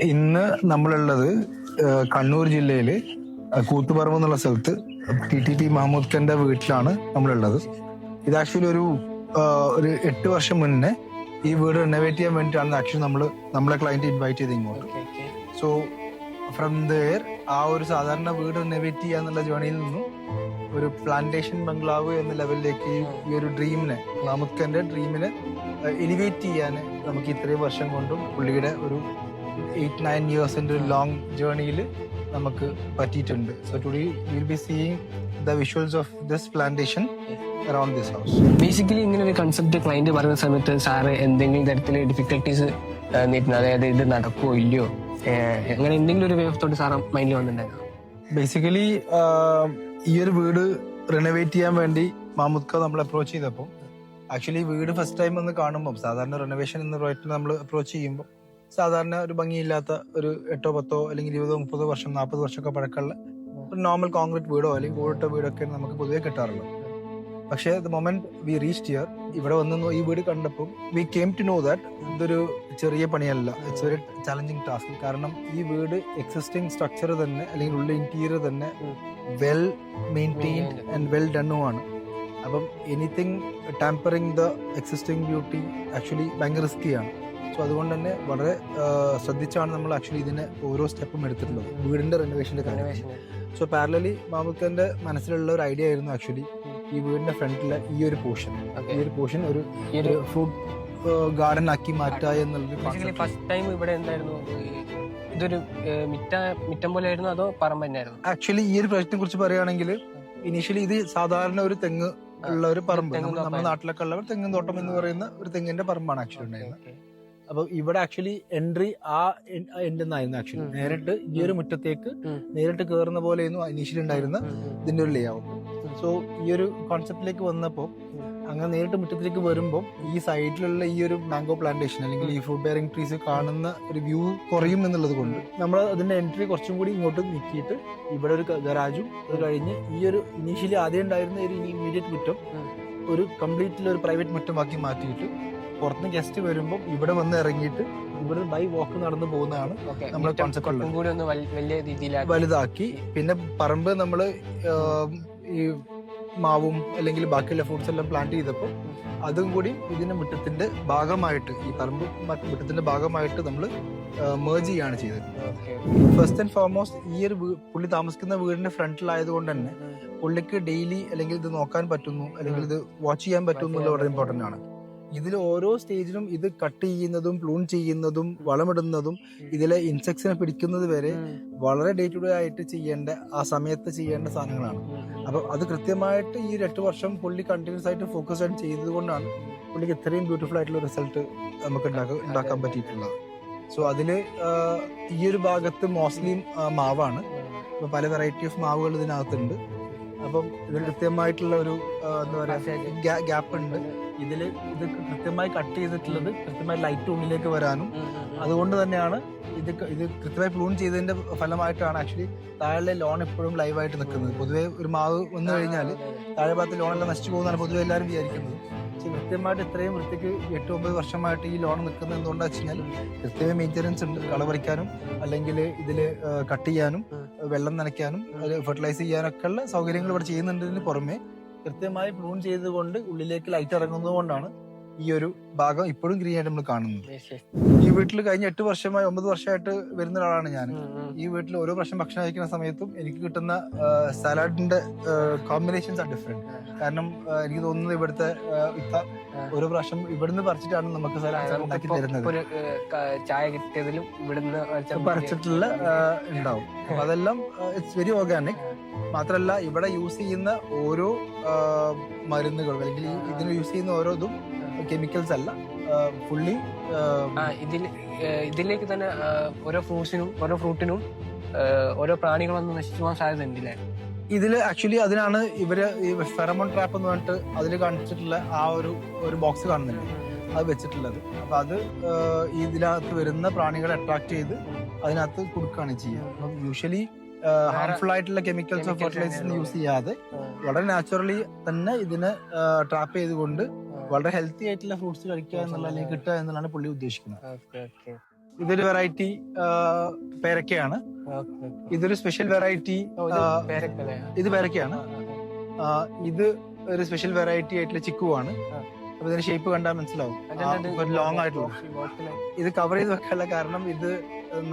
ഇന്ന് നമ്മളുള്ളത് കണ്ണൂർ ജില്ലയില് കൂത്തുപറമ്പ് എന്നുള്ള സ്ഥലത്ത് TTP മഹമ്മൂദ് ഖാന്റെ വീട്ടിലാണ് നമ്മളുള്ളത്. ഇത് ആക്ച്വലി ഒരു 8 വർഷം മുന്നേ ഈ വീട് റിനോവേറ്റ് ചെയ്യാൻ വേണ്ടിയിട്ടാണ് ആക്ച്വലി നമ്മളെ ക്ലയന്റ് ഇൻവൈറ്റ് ചെയ്ത് ഇങ്ങോട്ട്. സോ ഫ്രം ദെയർ ആ ഒരു സാധാരണ വീട് റിനോവേറ്റ് ചെയ്യുക എന്നുള്ള ജേണിയിൽ നിന്നും ഒരു പ്ലാന്റേഷൻ ബംഗ്ലാവ് എന്ന ലെവലിലേക്ക് ഈ ഒരു ഡ്രീമിനെ, മഹമ്മൂദ് ഖാന്റെ ഡ്രീമിനെ എലിവേറ്റ് ചെയ്യാൻ നമുക്ക് ഇത്രയും വർഷം കൊണ്ടും പുള്ളിയുടെ ഒരു 8-9 ഇയേഴ്സിന്റെ ലോങ് ജേർണിയിൽ നമുക്ക് പറ്റിയിട്ടുണ്ട്. So today will be seeing the visuals of this plantation around this house. Basically ഇങ്ങനെ ഒരു കൺസെപ്റ്റ് ക്ലയന്റ് പറയുന്ന സമയത്ത് സാറ് എന്തെങ്കിലും തരത്തില് ഡിഫിക്കൽട്ടീസ് നേരിടുന്നു, അതായത് ഇത് നടക്കുമോ ഇല്ലയോ, അങ്ങനെ എന്തെങ്കിലും ഒരു വേവത്തോട്ട് സാറ് മൈൻഡിൽ വന്നിട്ടുണ്ടായിരുന്നു? ബേസിക്കലി ഈ ഒരു വീട് റിനോവേറ്റ് ചെയ്യാൻ വേണ്ടി മഹമ്മൂദ് ഖാൻ നമ്മൾ അപ്രോച്ച് ചെയ്തപ്പോൾ ആക്ച്വലി വീട് ഫസ്റ്റ് ടൈം ഒന്ന് കാണുമ്പോൾ സാധാരണ റിനോവേഷൻ എന്ന പ്രോജക്റ്റിൽ നമ്മൾ അപ്രോച്ച് ചെയ്യുമ്പോൾ സാധാരണ ഒരു ഭംഗിയില്ലാത്ത ഒരു 8-10 അല്ലെങ്കിൽ 20-30 വർഷം 40 വർഷമൊക്കെ പഴക്കമുള്ള ഒരു നോർമൽ കോൺക്രീറ്റ് വീടോ അല്ലെങ്കിൽ ഓടിട്ട വീടൊക്കെ നമുക്ക് പൊതുവെ കിട്ടാറുള്ളത്. പക്ഷേ the moment we reached here, ഇവിടെ വന്ന് ഈ വീട് കണ്ടപ്പോൾ we came to know that ഇതൊരു ചെറിയ പണിയല്ല, ഇറ്റ്സ് വെരി ചാലഞ്ചിങ് ടാസ്ക്. കാരണം ഈ വീട് എക്സിസ്റ്റിംഗ് സ്ട്രക്ചർ തന്നെ അല്ലെങ്കിൽ ഉള്ള ഇന്റീരിയർ തന്നെ വെൽ മെയിൻറ്റെയിൻഡ് ആൻഡ് വെൽ ഡണ്ണുമാണ്. അപ്പം anything tampering the existing beauty actually ഭയങ്കര റിസ്കിയാണ്. സോ അതുകൊണ്ട് തന്നെ വളരെ ശ്രദ്ധിച്ചാണ് നമ്മൾ ആക്ച്വലി ഇതിനെ ഓരോ സ്റ്റെപ്പും എടുത്തിട്ടുള്ളത് വീടിന്റെ റെനോവേഷന്റെ കാര്യം. സോ പാരലലി മഹമ്മൂദ് ഖാന്റെ മനസ്സിലുള്ള ഒരു ഐഡിയ ആയിരുന്നു ആക്ച്വലി ഈ വീടിന്റെ ഫ്രണ്ടിലെ ഈ ഒരു പോർഷൻ ഒരു ഫ്രൂട്ട് ഗാർഡൻ ആക്കി മാറ്റുക എന്നുള്ളത്. ഫസ്റ്റ് ടൈം ഇവിടെ എന്തായിരുന്നു, ഇതൊരു മിറ്റം പോലെ ആയിരുന്നു അതോ പറമ്പ് തന്നെയായിരുന്നു? ആക്ച്വലി ഈ ഒരു പ്രശ്നത്തെ കുറിച്ച് പറയുകയാണെങ്കിൽ ഇനീഷ്യലി ഇത് സാധാരണ ഒരു തെങ്ങ് ഉള്ള ഒരു പറമ്പ്, നമ്മുടെ നാട്ടിലൊക്കെ ഉള്ള തെങ്ങും തോട്ടം എന്ന് പറയുന്ന ഒരു തെങ്ങിന്റെ പറമ്പാണ് ആക്ച്വലി ഉണ്ടായിരുന്നത്. അപ്പൊ ഇവിടെ ആക്ച്വലി എൻട്രി ആ എൻഡിൽ നിന്നായിരുന്നു ആക്ച്വലി നേരിട്ട് ഈ ഒരു മുറ്റത്തേക്ക് നേരിട്ട് കയറുന്ന പോലെയായിരുന്നു ഇനീഷ്യലി ഉണ്ടായിരുന്ന ഇതിന്റെ ഒരു ലേ ഔട്ട്. സോ ഈ ഒരു കോൺസെപ്റ്റിലേക്ക് വന്നപ്പോൾ അങ്ങനെ നേരിട്ട് മുറ്റത്തിലേക്ക് വരുമ്പോൾ ഈ സൈഡിലുള്ള ഈ ഒരു മാംഗോ പ്ലാന്റേഷൻ അല്ലെങ്കിൽ ഈ ഫ്രൂട്ട് ബെയറിംഗ് ട്രീസ് കാണുന്ന ഒരു വ്യൂ കുറയും എന്നുള്ളത് കൊണ്ട് നമ്മൾ അതിന്റെ എൻട്രി കുറച്ചും കൂടി ഇങ്ങോട്ട് നീക്കിയിട്ട് ഇവിടെ ഒരു ഗരാജും അത് കഴിഞ്ഞ് ഈ ഒരു ഇനീഷ്യലി ആദ്യം ഉണ്ടായിരുന്ന ഒരു ഇമീഡിയറ്റ് മുറ്റം ഒരു കംപ്ലീറ്റ്ലി ഒരു പ്രൈവറ്റ് മുറ്റമാക്കി മാറ്റിയിട്ട് പുറത്തുനിന്ന് ഗസ്റ്റ് വരുമ്പോൾ ഇവിടെ വന്ന് ഇറങ്ങിയിട്ട് ഇവിടെ ബൈ വാക്ക് നടന്നു പോകുന്നതാണ് നമ്മുടെ കോൺസെപ്റ്റ്. വലുതാക്കി പിന്നെ പറമ്പ് നമ്മള് ഈ മാവും അല്ലെങ്കിൽ ബാക്കിയുള്ള ഫ്രൂട്ട്സ് എല്ലാം പ്ലാന്റ് ചെയ്തപ്പോൾ അതും കൂടി ഇതിന്റെ മുറ്റത്തിന്റെ ഭാഗമായിട്ട് ഈ പറമ്പ് മുറ്റത്തിന്റെ ഭാഗമായിട്ട് നമ്മൾ മേർജ് ചെയ്യാണ് ചെയ്തത്. ഫസ്റ്റ് ആൻഡ് ഫോർമോസ്റ്റ് ഈ ഒരു പുള്ളി താമസിക്കുന്ന വീടിന്റെ ഫ്രണ്ടിലായതുകൊണ്ട് തന്നെ പുള്ളിക്ക് ഡെയിലി അല്ലെങ്കിൽ ഇത് നോക്കാൻ പറ്റുന്നു അല്ലെങ്കിൽ ഇത് വാച്ച് ചെയ്യാൻ പറ്റുന്നു എന്നുള്ളത് വളരെ ഇമ്പോർട്ടന്റ് ആണ്. ഇതിൽ ഓരോ സ്റ്റേജിലും ഇത് കട്ട് ചെയ്യുന്നതും പ്രൂൺ ചെയ്യുന്നതും വളമിടുന്നതും ഇതിലെ ഇൻസെക്ട്സിനെ പിടിക്കുന്നത് വരെ വളരെ ഡേ ടു ഡേ ആയിട്ട് ചെയ്യേണ്ട ആ സമയത്ത് ചെയ്യേണ്ട സാധനങ്ങളാണ്. അപ്പൊ അത് കൃത്യമായിട്ട് ഈ 8 വർഷം പുള്ളി കണ്ടിന്യൂസ് ആയിട്ട് ഫോക്കസ് ആയിട്ട് ചെയ്തത് കൊണ്ടാണ് പുള്ളിക്ക് ഇത്രയും ബ്യൂട്ടിഫുൾ ആയിട്ടുള്ള റിസൾട്ട് നമുക്ക് ഉണ്ടാക്കാൻ പറ്റിയിട്ടുള്ളത്. സോ അതില് ഈ ഒരു ഭാഗത്ത് മോസ്റ്റ്ലി മാവാണ്. ഇപ്പൊ പല വെറൈറ്റി ഓഫ് മാവുകൾ ഇതിനകത്തുണ്ട്. അപ്പം ഇതിൽ കൃത്യമായിട്ടുള്ള ഒരു എന്താ പറയാ ഗ്യാപ്പ് ഉണ്ട്. ഇത് കൃത്യമായി കട്ട് ചെയ്തിട്ടുള്ളത് കൃത്യമായി ലൈറ്റ് ഉള്ളിലേക്ക് വരാനും അതുകൊണ്ട് തന്നെയാണ് ഇത് കൃത്യമായി പ്രൂൺ ചെയ്തതിന്റെ ഫലമായിട്ടാണ് ആക്ച്വലി താഴെ ലോൺ എപ്പോഴും ലൈവായിട്ട് നിൽക്കുന്നത്. പൊതുവെ ഒരു മാവ് വന്നു കഴിഞ്ഞാൽ താഴെ ഭാഗത്ത് ലോണെല്ലാം നശിച്ചു പോകുന്നതാണ് പൊതുവെ എല്ലാവരും വിചാരിക്കുന്നത്. പക്ഷെ കൃത്യമായിട്ട് ഇത്രയും വൃത്തിക്ക് 8-9 വർഷമായിട്ട് ഈ ലോൺ നിൽക്കുന്നത് എന്തുകൊണ്ടാ വെച്ച് കഴിഞ്ഞാൽ കൃത്യമായി മെയിൻ്റെനൻസ് ഉണ്ട്. കള പറിക്കാനും അല്ലെങ്കിൽ ഇതിൽ കട്ട് ചെയ്യാനും വെള്ളം നനയ്ക്കാനും ഫെർട്ടിലൈസ് ചെയ്യാനൊക്കെ ഉള്ള സൗകര്യങ്ങൾ ഇവിടെ ചെയ്യുന്നുണ്ടതിന് പുറമെ കൃത്യമായി പ്രൂൺ ചെയ്തുകൊണ്ട് ഉള്ളിലേക്ക് ലൈറ്റ് ഇറങ്ങുന്നത് കൊണ്ടാണ് ഈ ഒരു ഭാഗം ഇപ്പോഴും ഗ്രീൻ ആയിട്ട് നമ്മൾ കാണുന്നത്. ഈ വീട്ടിൽ കഴിഞ്ഞ 8 വർഷമായി 9 വർഷമായിട്ട് വരുന്ന ഒരാളാണ് ഞാൻ. ഈ വീട്ടിൽ ഓരോ പ്രാവശ്യം ഭക്ഷണം കഴിക്കുന്ന സമയത്തും എനിക്ക് കിട്ടുന്ന സാലഡിന്റെ കോമ്പിനേഷൻസ് ആർ ഡിഫറെന്റ്. കാരണം എനിക്ക് തോന്നുന്നത് ഇവിടുത്തെ ഓരോ പ്രാവശ്യം ഇവിടുന്ന് പറിച്ചിട്ടാണ് നമുക്ക് സലാഡ് ഉണ്ടാക്കി തരുന്നത്. ചായ കിട്ടിയതിലും ഇവിടുന്ന് പറിച്ചിട്ടുള്ള ഉണ്ടാവും. അപ്പൊ അതെല്ലാം ഇറ്റ്സ് വെരി ഓർഗാനിക്. മാത്രമല്ല ഇവിടെ യൂസ് ചെയ്യുന്ന ഓരോ മരുന്നുകൾ അല്ലെങ്കിൽ ഇതിന് യൂസ് ചെയ്യുന്ന ഓരോ ഇതും കെമിക്കൽസ് അല്ല, ഫുള്ളി ഇതിലേക്ക് തന്നെ ഓരോ ഫ്രൂട്ടിനും ഓരോ പ്രാണികളൊന്നും നശിച്ചു പോകാൻ സാധ്യത ഉണ്ടല്ലേ ഇതില്? ആക്ച്വലി അതിനാണ് ഇവര് ഈ ഫെറമോൺ ട്രാപ്പ് എന്ന് പറഞ്ഞിട്ട് അതിൽ കാണിച്ചിട്ടുള്ള ആ ഒരു ബോക്സ് കാണുന്നുണ്ട്, അത് വെച്ചിട്ടുള്ളത്. അപ്പൊ അത് ഇതിനകത്ത് വരുന്ന പ്രാണികളെ അട്രാക്ട് ചെയ്ത് അതിനകത്ത് കൊടുക്കുകയാണ് ചെയ്യുക. അപ്പം യൂഷ്വലി ഹാർംഫുൾ ആയിട്ടുള്ള കെമിക്കൽസോ ഫെർട്ടിലൈസേഴ്സ് യൂസ് ചെയ്യാതെ വളരെ നാച്ചുറലി തന്നെ ഇതിനെ ട്രാപ്പ് ചെയ്തുകൊണ്ട് വളരെ ഹെൽത്തി ആയിട്ടുള്ള ഫ്രൂട്ട്സ് കഴിക്കുക എന്നുള്ള അല്ലെങ്കിൽ കിട്ടുക എന്നുള്ളതാണ് പുള്ളി ഉദ്ദേശിക്കുന്നത്. ഇതൊരു വെറൈറ്റി പേരക്കയാണ്. ഇതൊരു സ്പെഷ്യൽ വെറൈറ്റി, ഇത് പേരക്കയാണ്. ഇത് ഒരു സ്പെഷ്യൽ വെറൈറ്റി ആയിട്ടുള്ള ചിക്കുവാണ്. അപ്പൊ ഇതിന്റെ ഷേപ്പ് കണ്ടാൽ മനസ്സിലാവും, ലോങ് ആയിട്ടുള്ള. ഇത് കവർ ചെയ്ത് വെക്കാനുള്ള കാരണം ഇത്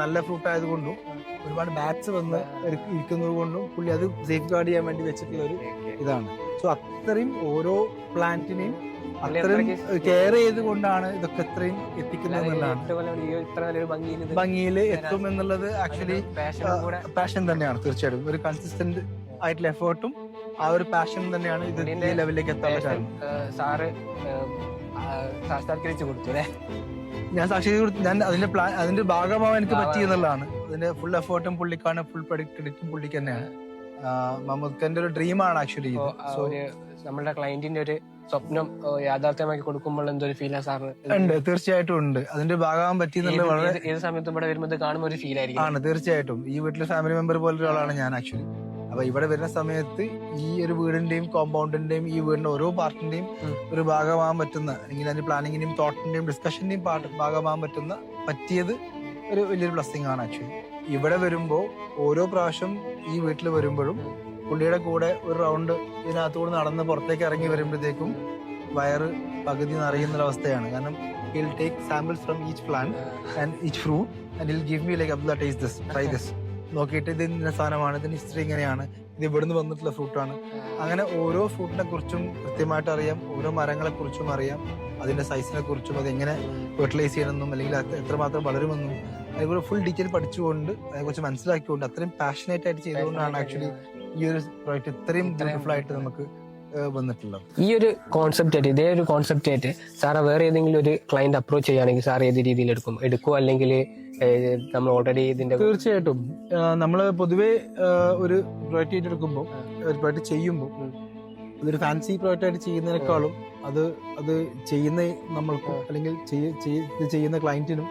നല്ല ഫ്രൂട്ട് ആയതുകൊണ്ടും ഒരുപാട് ബാറ്റ്സ് വന്ന് ഇരിക്കുന്നത് കൊണ്ടും പുള്ളി അത് സേഫ് ഗാർഡ് ചെയ്യാൻ വേണ്ടി വെച്ചിട്ടുള്ള ഒരു ഇതാണ്. സോ അത്രയും ഓരോ പ്ലാന്റിനെയും അത്രയും കെയർ ചെയ്തുകൊണ്ടാണ് ഇതൊക്കെ ഇത്രയും എത്തിക്കുന്നത് എന്നുള്ളതാണ്. ഭംഗിയിൽ എത്തും എന്നുള്ളത് ആക്ച്വലി പാഷൻ തന്നെയാണ്. തീർച്ചയായിട്ടും ഒരു കൺസിസ്റ്റന്റ് ആയിട്ടുള്ള എഫേർട്ടും ആ ഒരു പാഷൻ തന്നെയാണ് ഇത് ഈ ലെവലിലേക്ക് എത്താനുള്ള കാരണം. ഞാൻ സാക്ഷാത്കരിച്ചു. ഞാൻ അതിന്റെ ഭാഗമാവാൻ എനിക്ക് പറ്റി എന്നുള്ളതാണ്. അതിന്റെ ഫുൾ എഫേർട്ടും പുള്ളിക്കാണ്, ഫുൾ ക്രെഡിറ്റും പുള്ളിക്ക് തന്നെയാണ്. മുഹമ്മദ് ഖാന്റെ ഒരു ഡ്രീമാണ് ആക്ച്വലി. സോ നമ്മുടെ ക്ലയന്റിന്റെ ഒരു സ്വപ്നം യാഥാർത്ഥ്യമാക്കി കൊടുക്കുമ്പോൾ എന്തൊരു ഫീലാ സാറിന്? ഉണ്ട്, തീർച്ചയായിട്ടും ഉണ്ട്. അതിന്റെ ഭാഗമാകാൻ പറ്റിയെന്നുള്ള വളരെ ഏത് സമയത്തും ഇവിടെ വരുമ്പോൾ കാണുമ്പോൾ ഒരു ഫീൽ ആയിരിക്കും. ആണ്, തീർച്ചയായിട്ടും. ഈ വീട്ടിലെ ഫാമിലി മെമ്പർ പോലെ ഒരാളാണ് ഞാൻ ആക്ച്വലി. അപ്പൊ ഇവിടെ വരുന്ന സമയത്ത് ഈ ഒരു വീടിന്റെയും കോമ്പൗണ്ടിന്റെയും ഈ വീടിന്റെ ഓരോ പാർട്ടിന്റെയും ഒരു ഭാഗമാകാൻ പറ്റുന്ന, അല്ലെങ്കിൽ അതിന്റെ പ്ലാനിങ്ങിന്റെയും തോട്ടിന്റെയും ഡിസ്കഷന്റെയും ഭാഗമാകാൻ പറ്റിയത് ഒരു വലിയൊരു ബ്ലെസ്സിങ് ആണ് ആക്ച്വലി. ഇവിടെ വരുമ്പോ ഓരോ പ്രാവശ്യം ഈ വീട്ടിൽ വരുമ്പോഴും പുള്ളിയുടെ കൂടെ ഒരു റൗണ്ട് ഇതിനകത്തുകൂടെ നടന്ന് പുറത്തേക്ക് ഇറങ്ങി വരുമ്പോഴത്തേക്കും വയറ് പകുതി നിറയുന്നൊരവസ്ഥയാണ്. കാരണം he'll take samples from each plant and each fruit and he'll give me like, Abdullah, taste this, try this. നോക്കിയിട്ട് ഇത് ഇന്ന സാധനമാണ്, ഇതിന് ഹിസ്റ്ററി ഇങ്ങനെയാണ്, ഇത് ഇവിടുന്ന് വന്നിട്ടുള്ള ഫ്രൂട്ടാണ്. അങ്ങനെ ഓരോ ഫ്രൂട്ടിനെ കുറിച്ചും കൃത്യമായിട്ട് അറിയാം, ഓരോ മരങ്ങളെ കുറിച്ചും അറിയാം, അതിന്റെ സൈസിനെ കുറിച്ചും, അത് എങ്ങനെ ഫെർട്ടിലൈസ് ചെയ്യണമെന്നും അല്ലെങ്കിൽ എത്രമാത്രം വളരുമെന്നും അതേപോലെ ഫുൾ ഡീറ്റെയിൽ പഠിച്ചുകൊണ്ട് അതിനെക്കുറിച്ച് മനസ്സിലാക്കിക്കൊണ്ട് അത്രയും പാഷനേറ്റ് ആയിട്ട് ചെയ്തുകൊണ്ടാണ് ആക്ച്വലി ഈ ഒരു പ്രോജക്റ്റ് ഇത്രയും ബ്യൂട്ടിഫുൾ ആയിട്ട് നമുക്ക് വന്നിട്ടുള്ളത്. ഈ ഒരു കോൺസെപ്റ്റ് ആയിട്ട്, ഇതേ ഒരു കോൺസെപ്റ്റ് ആയിട്ട് സാറ് വേറെ ഏതെങ്കിലും ഒരു ക്ലയന്റ് അപ്രോച്ച് ചെയ്യുകയാണെങ്കിൽ സാർ ഏത് രീതിയിൽ എടുക്കും അല്ലെങ്കിൽ നമ്മൾ ഓൾറെഡി ഇതിന്റെ? തീർച്ചയായിട്ടും നമ്മൾ പൊതുവെ ഒരു പ്രോജക്റ്റ് ഏറ്റെടുക്കുമ്പോൾ, ഒരു പ്രോജക്റ്റ് ചെയ്യുമ്പോൾ അതൊരു ഫാൻസി പ്രോജക്റ്റ് ആയിട്ട് ചെയ്യുന്നതിനേക്കാളും അത് ചെയ്യുന്ന നമ്മൾക്കും അല്ലെങ്കിൽ ചെയ്യുന്ന ക്ലയന്റിനും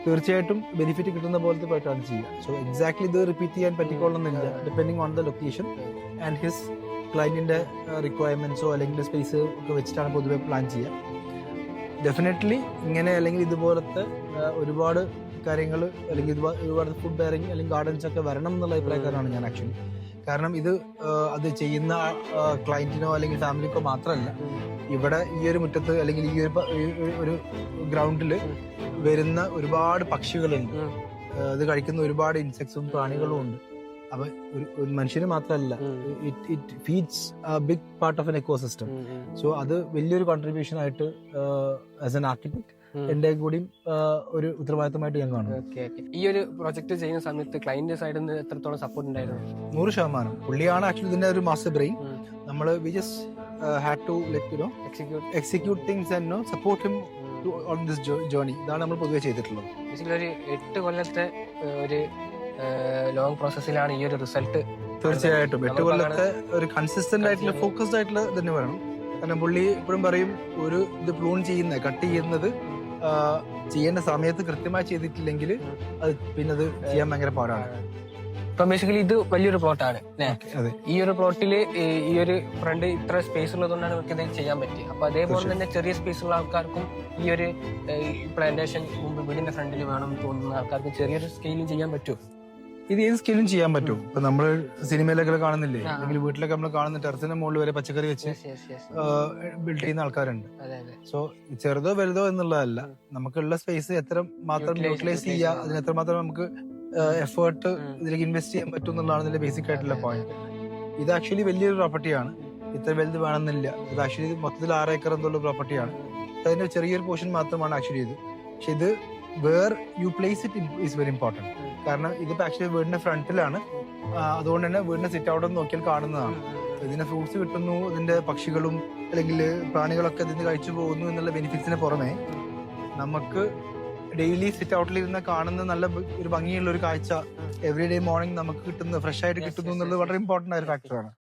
തീർച്ചയായിട്ടും ബെനിഫിറ്റ് കിട്ടുന്ന പോലത്തെ പ്രോജക്റ്റാണ് ചെയ്യുക. സോ എക്സാക്ട്ലി ഇത് റിപ്പീറ്റ് ചെയ്യാൻ പറ്റിക്കൊള്ളുന്നില്ല, depending on the location and his ക്ലയന്റിന്റെ റിക്വയർമെന്റ്സോ അല്ലെങ്കിൽ സ്പേസ് ഒക്കെ വെച്ചിട്ടാണ് പൊതുവെ പ്ലാൻ ചെയ്യുക. ഡെഫിനറ്റ്ലി ഇങ്ങനെ അല്ലെങ്കിൽ ഇതുപോലത്തെ ഒരുപാട് കാര്യങ്ങൾ അല്ലെങ്കിൽ ഒരുപാട് ഫുഡ് ബെയറിംഗ് അല്ലെങ്കിൽ ഗാർഡൻസ് ഒക്കെ വരണം എന്നുള്ള അഭിപ്രായക്കാരാണ് ഞാൻ ആക്ച്വലി. കാരണം ഇത് അത് ചെയ്യുന്ന ക്ലയന്റിനോ അല്ലെങ്കിൽ ഫാമിലിക്കോ മാത്രമല്ല, ഇവിടെ ഈ ഒരു മുറ്റത്ത് അല്ലെങ്കിൽ ഈ ഒരു ഗ്രൗണ്ടിൽ വരുന്ന ഒരുപാട് പക്ഷികളുണ്ട്, അത് കഴിക്കുന്ന ഒരുപാട് ഇൻസെക്ട്സും പ്രാണികളും ഉണ്ട്. അപ്പൊ ഒരു മനുഷ്യന് മാത്രമല്ല, it feeds big part of an ecosystem. So അത് വലിയൊരു കോൺട്രിബ്യൂഷൻ ആയിട്ട് ആസ് എൻ ആർക്കിടെക്ട് എന്റെ കൂടിയും ഒരു ഉത്തരവാദിത്തമായിട്ട് ഞാൻ കാണുന്നു. ഈ ഒരു പ്രോജക്ട് ചെയ്യുന്ന സമയത്ത് ക്ലയന്റ് സൈഡിൽ നിന്ന് എത്രത്തോളം സപ്പോർട്ട് ഉണ്ടായിരുന്നു? 100%. പുള്ളിയാണ് ആക്ച്വലി ഇതിന്റെ ഒരു മാസ്റ്റർ ബ്രെയിൻ. നമ്മൾ we just had to execute things and support him on this journey. ഇതാണ് നമ്മൾ പൊതുവെ ചെയ്തിട്ടുള്ളത്. ഒരു 8 കൊല്ലത്തെ ഒരു ലോങ് പ്രോസസ്സിലാണ് ഈ ഒരു റിസൾട്ട്. തീർച്ചയായിട്ടും 8 കൊല്ലത്തെ ഒരു കൺസിസ്റ്റന്റ് ആയിട്ടുള്ള ഫോക്കസ്ഡ് ആയിട്ടുള്ള തന്നെ വേണം. കാരണം പുള്ളി എപ്പോഴും പറയും, ഒരു ഇത് പ്രൂൺ കട്ട് ചെയ്യുന്നത് ചെയ്യേണ്ട സമയത്ത് കൃത്യമായി ചെയ്തിട്ടില്ലെങ്കിൽ അത് പിന്നെ അത് ചെയ്യാൻ ഭയങ്കര പാടാണ്. ഇപ്പൊ ബേസിക്കലി ഇത് വലിയൊരു പ്ലോട്ടാണ്. ഈ ഒരു പ്ലോട്ടില് ഈ ഒരു ഫ്രണ്ട് ഇത്ര സ്പേസ് ഉള്ളതുകൊണ്ടാണ് നമുക്ക് ഇത് ചെയ്യാൻ പറ്റുക. അപ്പൊ അതേപോലെ തന്നെ ചെറിയ സ്പേസ് ഉള്ള ആൾക്കാർക്കും ഈ ഒരു പ്ലാന്റേഷൻ മുമ്പ് വീടിന്റെ ഫ്രണ്ടിൽ വേണം തോന്നുന്ന ആൾക്കാർക്ക് ചെറിയൊരു സ്കെയിലും ചെയ്യാൻ പറ്റും. ഇത് ഏത് സ്കെയിലും ചെയ്യാൻ പറ്റും. ഇപ്പൊ നമ്മള് സിനിമയിലൊക്കെ കാണുന്നില്ലേ, അല്ലെങ്കിൽ വീട്ടിലൊക്കെ നമ്മൾ കാണുന്ന ടെറസിന്റെ മുകളിൽ വരെ പച്ചക്കറി വെച്ച് ബിൽഡ് ചെയ്യുന്ന ആൾക്കാരുണ്ട്. സോ ചെറുതോ വലുതോ എന്നുള്ളതല്ല, നമുക്കുള്ള സ്പേസ് എത്ര മാത്രം യൂട്ടിലൈസ് ചെയ്യുക, അതിന് എത്രമാത്രം നമുക്ക് എഫേർട്ട് ഇതിലേക്ക് ഇൻവെസ്റ്റ് ചെയ്യാൻ പറ്റും എന്നുള്ളതാണ് ഇതിന്റെ ബേസിക് ആയിട്ടുള്ള പോയിന്റ്. ഇത് ആക്ച്വലി വലിയൊരു പ്രോപ്പർട്ടിയാണ്, ഇത്ര വലുത് വേണമെന്നില്ല. ഇത് ആക്ച്വലി മൊത്തത്തിൽ 6 ഏക്കർ എന്നുള്ള പ്രോപ്പർട്ടിയാണ്. അതിന്റെ ചെറിയൊരു പോർഷൻ മാത്രമാണ് ആക്ച്വലി ഇത്. പക്ഷെ ഇത് where you place it is very important. കാരണം ഇതിപ്പോ ആക്ച്വലി വീടിന്റെ ഫ്രണ്ടിലാണ്, അതുകൊണ്ട് തന്നെ വീടിന്റെ സിറ്റ് ഔട്ട് നോക്കിയാൽ കാണുന്നതാണ്. ഇതിന് ഫ്രൂട്ട്സ് കിട്ടുന്നു, ഇതിന്റെ പക്ഷികളും അല്ലെങ്കിൽ പ്രാണികളൊക്കെ ഇതിന് കഴിച്ചു പോകുന്നു എന്നുള്ള ബെനിഫിറ്റ്സിന് പുറമെ നമുക്ക് ഡെയിലി സിറ്റ് ഔട്ടിൽ ഇരുന്ന് കാണുന്ന നല്ല ഒരു ഭംഗിയുള്ള ഒരു കാഴ്ച എവറി ഡേ മോർണിംഗ് നമുക്ക് കിട്ടുന്ന ഫ്രഷ് ആയിട്ട് കിട്ടുന്നു എന്നുള്ളത് വളരെ ഇമ്പോർട്ടന്റ് ആയ ഒരു ഫാക്ടറാണ്.